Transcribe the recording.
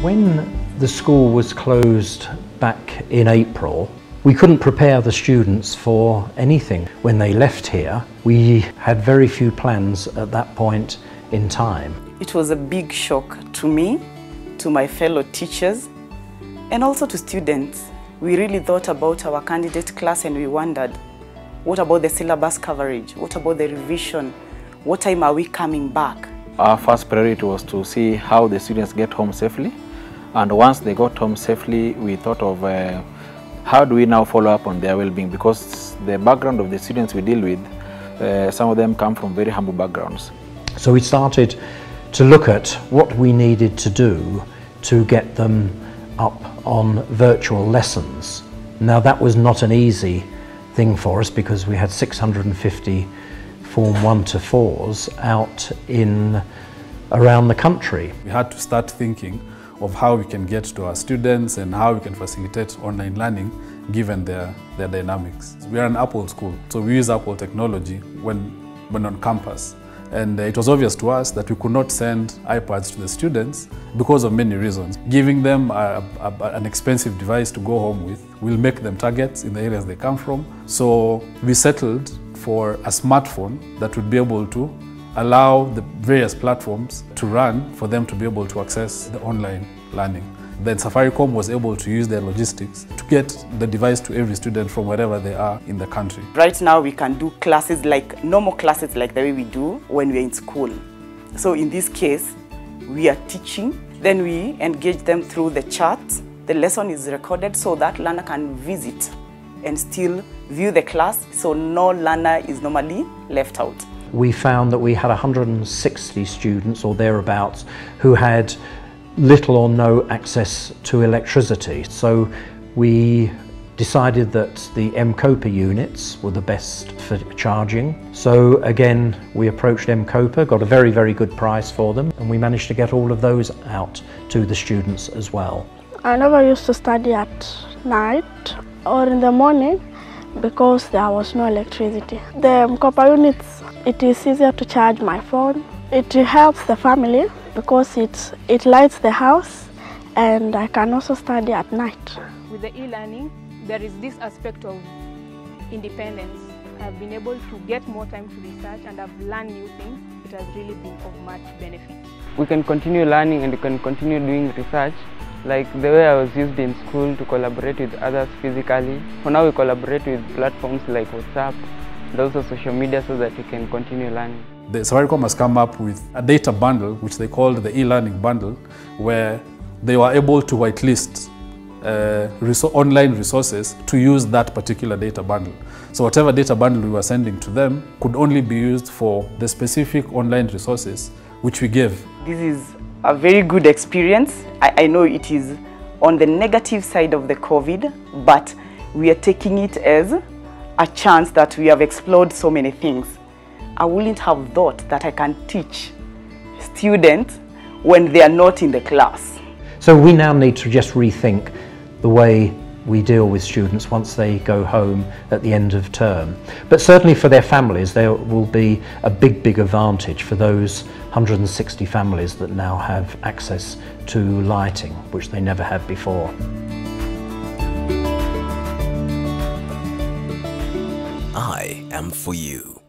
When the school was closed back in April, we couldn't prepare the students for anything. When they left here, we had very few plans at that point in time. It was a big shock to me, to my fellow teachers, and also to students. We really thought about our candidate class and we wondered, what about the syllabus coverage? What about the revision? What time are we coming back? Our first priority was to see how the students get home safely. And once they got home safely, we thought of how do we now follow up on their well-being, because the background of the students we deal with, some of them come from very humble backgrounds. So we started to look at what we needed to do to get them up on virtual lessons. Now that was not an easy thing for us because we had 650 Form 1 to 4s out around the country. We had to start thinking of how we can get to our students and how we can facilitate online learning given their dynamics. We are an Apple school, so we use Apple technology when on campus. And it was obvious to us that we could not send iPads to the students because of many reasons. Giving them an expensive device to go home with will make them targets in the areas they come from. So we settled for a smartphone that would be able to allow the various platforms to run for them to be able to access the online learning. Then Safaricom was able to use their logistics to get the device to every student from wherever they are in the country. Right now we can do classes like normal classes like the way we do when we're in school. So in this case, we are teaching, then we engage them through the chat. The lesson is recorded so that learner can visit and still view the class, so no learner is normally left out. We found that we had 160 students or thereabouts who had little or no access to electricity. So we decided that the M-PESA units were the best for charging. So again, we approached M-PESA, got a very, very good price for them, and we managed to get all of ththose out to the students as well. I never used to study at night or in the morning because there was no electricity. The M-PESA units, it is easier to charge my phone. It helps the family because it lights the house, and I can also study at night. With the e-learning, there is this aspect of independence. I've been able to get more time to research and I've learned new things. It has really been of much benefit. We can continue learning and we can continue doing research. Like the way I was used in school to collaborate with others physically. For now we collaborate with platforms like WhatsApp and also social media so that we can continue learning. The Safaricom has come up with a data bundle, which they called the e-learning bundle, where they were able to whitelist online resources to use that particular data bundle. So whatever data bundle we were sending to them could only be used for the specific online resources which we gave. This is a very good experience. I know it is on the negative side of the COVID, but we are taking it as a chance that we have explored so many things. I wouldn't have thought that I can teach students when they are not in the class. So we now need to just rethink the way we deal with students once they go home at the end of term. But certainly for their families, there will be a big, big advantage for those 160 families that now have access to lighting, which they never had before. I am for you.